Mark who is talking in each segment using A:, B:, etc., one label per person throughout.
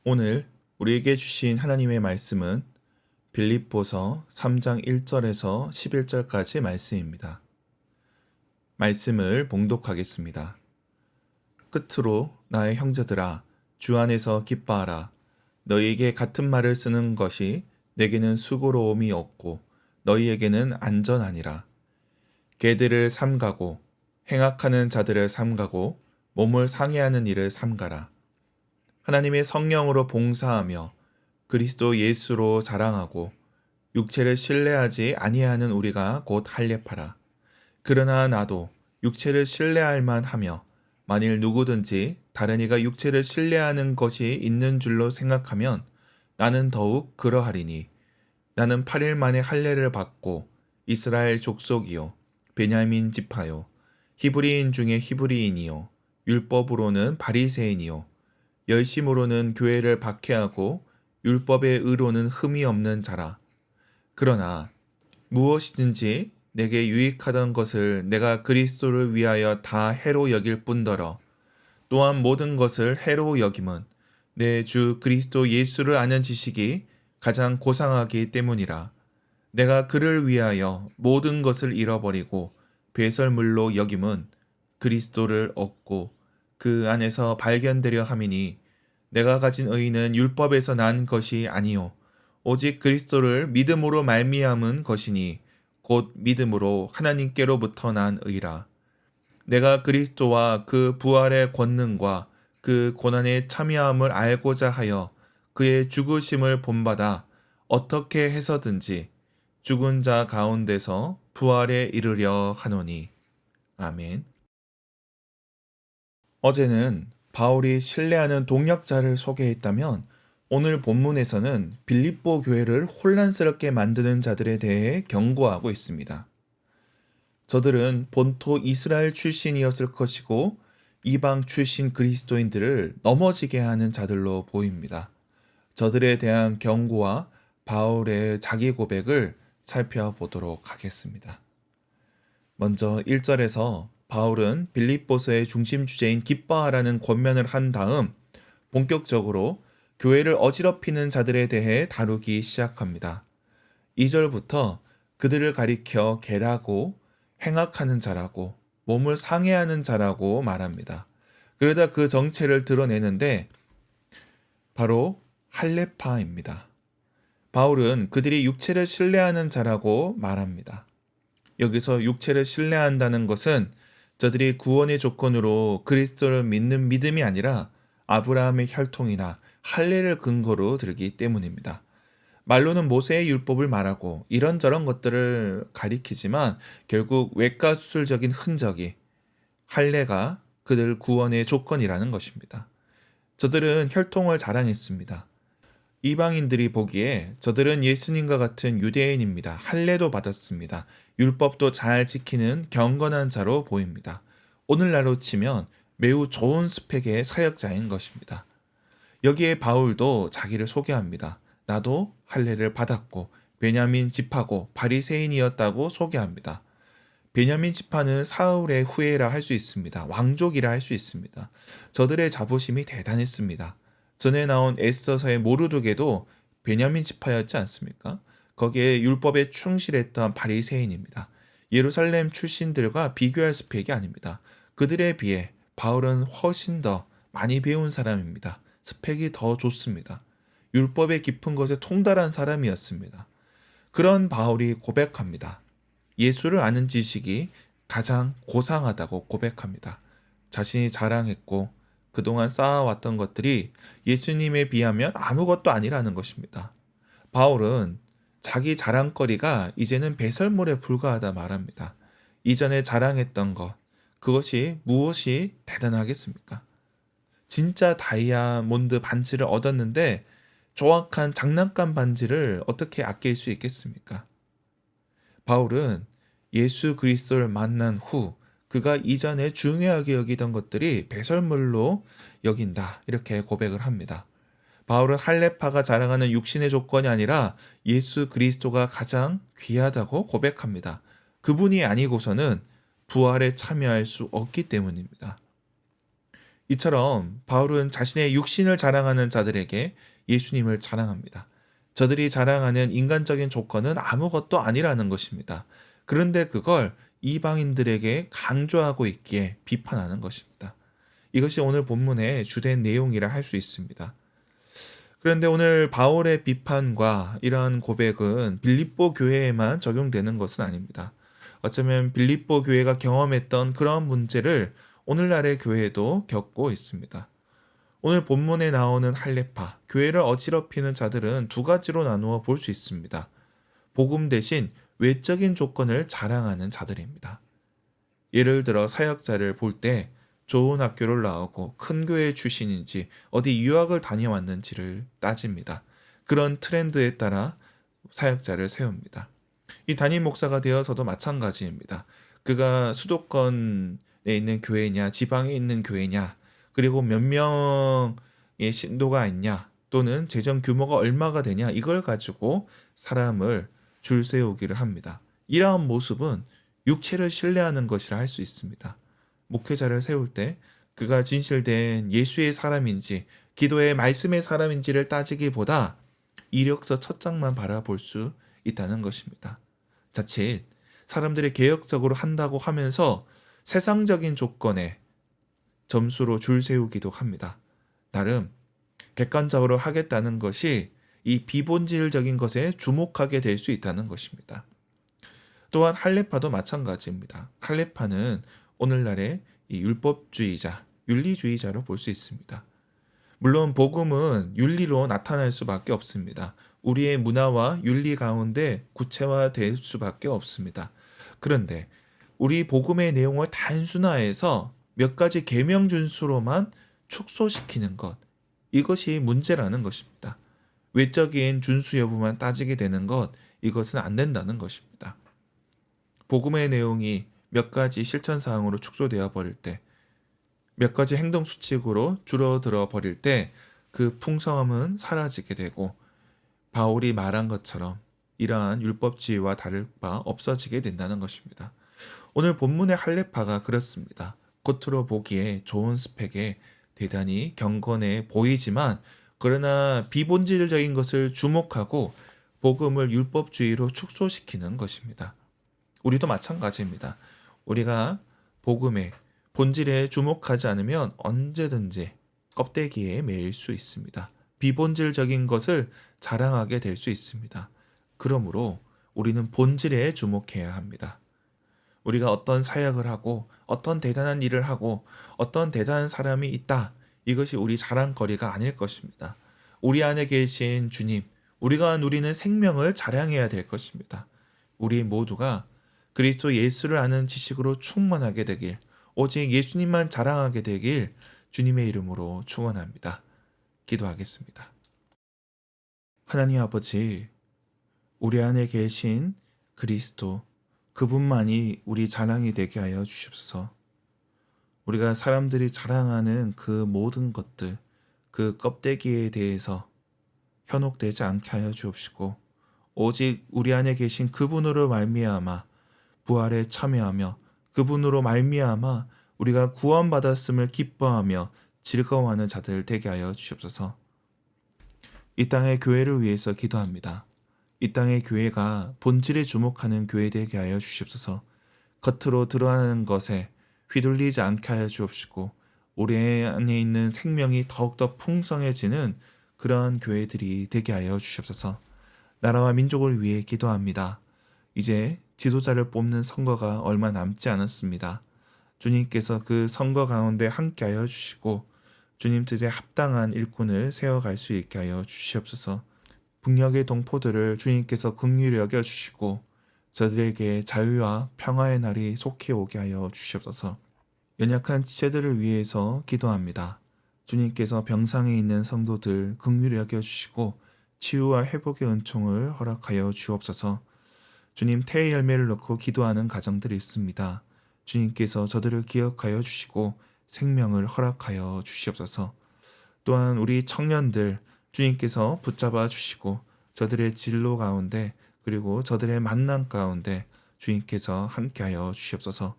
A: 오늘 우리에게 주신 하나님의 말씀은 빌립보서 3장 1절에서 11절까지 말씀입니다. 말씀을 봉독하겠습니다. 끝으로 나의 형제들아 주 안에서 기뻐하라. 너희에게 같은 말을 쓰는 것이 내게는 수고로움이 없고 너희에게는 안전하니라. 개들을 삼가고 행악하는 자들을 삼가고 몸을 상해하는 일을 삼가라. 하나님의 성령으로 봉사하며 그리스도 예수로 자랑하고 육체를 신뢰하지 아니하는 우리가 곧 할례파라. 그러나 나도 육체를 신뢰할 만하며 만일 누구든지 다른 이가 육체를 신뢰하는 것이 있는 줄로 생각하면 나는 더욱 그러하리니 나는 8일 만에 할례를 받고 이스라엘 족속이요 베냐민 지파요 히브리인 중에 히브리인이요 율법으로는 바리새인이요 열심으로는 교회를 박해하고 율법의 의로는 흠이 없는 자라. 그러나 무엇이든지 내게 유익하던 것을 내가 그리스도를 위하여 다 해로 여길 뿐더러 또한 모든 것을 해로 여김은 내 주 그리스도 예수를 아는 지식이 가장 고상하기 때문이라. 내가 그를 위하여 모든 것을 잃어버리고 배설물로 여김은 그리스도를 얻고 그 안에서 발견되려 함이니 내가 가진 의는 율법에서 난 것이 아니요 오직 그리스도를 믿음으로 말미암은 것이니 곧 믿음으로 하나님께로부터 난 의라. 내가 그리스도와 그 부활의 권능과 그 고난의 참여함을 알고자 하여 그의 죽으심을 본받아 어떻게 해서든지 죽은 자 가운데서 부활에 이르려 하노니. 아멘. 어제는 바울이 신뢰하는 동역자를 소개했다면 오늘 본문에서는 빌립보 교회를 혼란스럽게 만드는 자들에 대해 경고하고 있습니다. 저들은 본토 이스라엘 출신이었을 것이고 이방 출신 그리스도인들을 넘어지게 하는 자들로 보입니다. 저들에 대한 경고와 바울의 자기 고백을 살펴보도록 하겠습니다. 먼저 1절에서 바울은 빌립보서의 중심 주제인 기뻐하라는 권면을 한 다음 본격적으로 교회를 어지럽히는 자들에 대해 다루기 시작합니다. 2절부터 그들을 가리켜 개라고 행악하는 자라고 몸을 상해하는 자라고 말합니다. 그러다 그 정체를 드러내는데 바로 할례파입니다. 바울은 그들이 육체를 신뢰하는 자라고 말합니다. 여기서 육체를 신뢰한다는 것은 저들이 구원의 조건으로 그리스도를 믿는 믿음이 아니라 아브라함의 혈통이나 할례를 근거로 들기 때문입니다. 말로는 모세의 율법을 말하고 이런저런 것들을 가리키지만 결국 외과수술적인 흔적이 할례가 그들 구원의 조건이라는 것입니다. 저들은 혈통을 자랑했습니다. 이방인들이 보기에 저들은 예수님과 같은 유대인입니다. 할례도 받았습니다. 율법도 잘 지키는 경건한 자로 보입니다. 오늘날로 치면 매우 좋은 스펙의 사역자인 것입니다. 여기에 바울도 자기를 소개합니다. 나도 할례를 받았고 베냐민 지파고 바리새인이었다고 소개합니다. 베냐민 지파는 사울의 후예라 할 수 있습니다. 왕족이라 할 수 있습니다. 저들의 자부심이 대단했습니다. 전에 나온 에스더서의 모르드게도 베냐민 지파였지 않습니까? 거기에 율법에 충실했던 바리새인입니다. 예루살렘 출신들과 비교할 스펙이 아닙니다. 그들에 비해 바울은 훨씬 더 많이 배운 사람입니다. 스펙이 더 좋습니다. 율법의 깊은 것에 통달한 사람이었습니다. 그런 바울이 고백합니다. 예수를 아는 지식이 가장 고상하다고 고백합니다. 자신이 자랑했고 그동안 쌓아왔던 것들이 예수님에 비하면 아무것도 아니라는 것입니다. 바울은 자기 자랑거리가 이제는 배설물에 불과하다 말합니다. 이전에 자랑했던 것, 그것이 무엇이 대단하겠습니까? 진짜 다이아몬드 반지를 얻었는데 조악한 장난감 반지를 어떻게 아낄 수 있겠습니까? 바울은 예수 그리스도를 만난 후 그가 이전에 중요하게 여기던 것들이 배설물로 여긴다 이렇게 고백을 합니다. 바울은 할례파가 자랑하는 육신의 조건이 아니라 예수 그리스도가 가장 귀하다고 고백합니다. 그분이 아니고서는 부활에 참여할 수 없기 때문입니다. 이처럼 바울은 자신의 육신을 자랑하는 자들에게 예수님을 자랑합니다. 저들이 자랑하는 인간적인 조건은 아무것도 아니라는 것입니다. 그런데 그걸 이방인들에게 강조하고 있기에 비판하는 것입니다. 이것이 오늘 본문의 주된 내용이라 할 수 있습니다. 그런데 오늘 바울의 비판과 이러한 고백은 빌립보 교회에만 적용되는 것은 아닙니다. 어쩌면 빌립보 교회가 경험했던 그런 문제를 오늘날의 교회도 겪고 있습니다. 오늘 본문에 나오는 할레파, 교회를 어지럽히는 자들은 두 가지로 나누어 볼 수 있습니다. 복음 대신 외적인 조건을 자랑하는 자들입니다. 예를 들어 사역자를 볼 때 좋은 학교를 나오고 큰 교회 출신인지 어디 유학을 다녀왔는지를 따집니다. 그런 트렌드에 따라 사역자를 세웁니다. 이 담임 목사가 되어서도 마찬가지입니다. 그가 수도권에 있는 교회냐, 지방에 있는 교회냐, 그리고 몇 명의 신도가 있냐, 또는 재정 규모가 얼마가 되냐, 이걸 가지고 사람을 줄 세우기를 합니다. 이러한 모습은 육체를 신뢰하는 것이라 할 수 있습니다. 목회자를 세울 때 그가 진실된 예수의 사람인지 기도의 말씀의 사람인지를 따지기보다 이력서 첫 장만 바라볼 수 있다는 것입니다. 자칫 사람들이 개혁적으로 한다고 하면서 세상적인 조건에 점수로 줄 세우기도 합니다. 나름 객관적으로 하겠다는 것이 이 비본질적인 것에 주목하게 될 수 있다는 것입니다. 또한 할레파도 마찬가지입니다. 할레파는 오늘날의 이 율법주의자, 윤리주의자로 볼 수 있습니다. 물론 복음은 윤리로 나타날 수밖에 없습니다. 우리의 문화와 윤리 가운데 구체화될 수밖에 없습니다. 그런데 우리 복음의 내용을 단순화해서 몇 가지 계명 준수로만 축소시키는 것, 이것이 문제라는 것입니다. 외적인 준수 여부만 따지게 되는 것, 이것은 안 된다는 것입니다. 복음의 내용이 몇 가지 실천 사항으로 축소되어 버릴 때, 몇 가지 행동 수칙으로 줄어들어 버릴 때 그 풍성함은 사라지게 되고 바울이 말한 것처럼 이러한 율법주의와 다를 바 없어지게 된다는 것입니다. 오늘 본문의 할레파가 그렇습니다. 겉으로 보기에 좋은 스펙에 대단히 경건해 보이지만 그러나 비본질적인 것을 주목하고 복음을 율법주의로 축소시키는 것입니다. 우리도 마찬가지입니다. 우리가 복음의 본질에 주목하지 않으면 언제든지 껍데기에 매일 수 있습니다. 비본질적인 것을 자랑하게 될 수 있습니다. 그러므로 우리는 본질에 주목해야 합니다. 우리가 어떤 사역을 하고 어떤 대단한 일을 하고 어떤 대단한 사람이 있다. 이것이 우리 자랑거리가 아닐 것입니다. 우리 안에 계신 주님, 우리가 누리는 생명을 자랑해야 될 것입니다. 우리 모두가 그리스도 예수를 아는 지식으로 충만하게 되길, 오직 예수님만 자랑하게 되길 주님의 이름으로 축원합니다. 기도하겠습니다. 하나님 아버지, 우리 안에 계신 그리스도, 그분만이 우리 자랑이 되게 하여 주십소서. 우리가 사람들이 자랑하는 그 모든 것들, 그 껍데기에 대해서 현혹되지 않게 하여 주옵시고, 오직 우리 안에 계신 그분으로 말미암아 부활에 참여하며 그분으로 말미암아 우리가 구원받았음을 기뻐하며 즐거워하는 자들 되게 하여 주옵소서. 이 땅의 교회를 위해서 기도합니다. 이 땅의 교회가 본질에 주목하는 교회 되게 하여 주옵소서. 겉으로 드러나는 것에 휘둘리지 않게 하여 주옵시고 우리 안에 있는 생명이 더욱더 풍성해지는 그러한 교회들이 되게 하여 주옵소서. 나라와 민족을 위해 기도합니다. 이제 지도자를 뽑는 선거가 얼마 남지 않았습니다. 주님께서 그 선거 가운데 함께하여 주시고 주님 뜻에 합당한 일꾼을 세워갈 수 있게 하여 주시옵소서. 북녘의 동포들을 주님께서 긍휼히 여겨주시고 저들에게 자유와 평화의 날이 속히 오게 하여 주시옵소서. 연약한 지체들을 위해서 기도합니다. 주님께서 병상에 있는 성도들 긍휼히 여겨주시고 치유와 회복의 은총을 허락하여 주옵소서. 주님 태의 열매를 넣고 기도하는 가정들이 있습니다. 주님께서 저들을 기억하여 주시고 생명을 허락하여 주시옵소서. 또한 우리 청년들 주님께서 붙잡아 주시고 저들의 진로 가운데 그리고 저들의 만남 가운데 주님께서 함께하여 주시옵소서.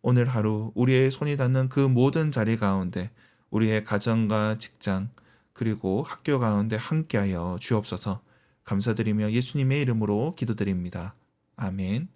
A: 오늘 하루 우리의 손이 닿는 그 모든 자리 가운데 우리의 가정과 직장 그리고 학교 가운데 함께하여 주옵소서. 감사드리며 예수님의 이름으로 기도드립니다. 아멘.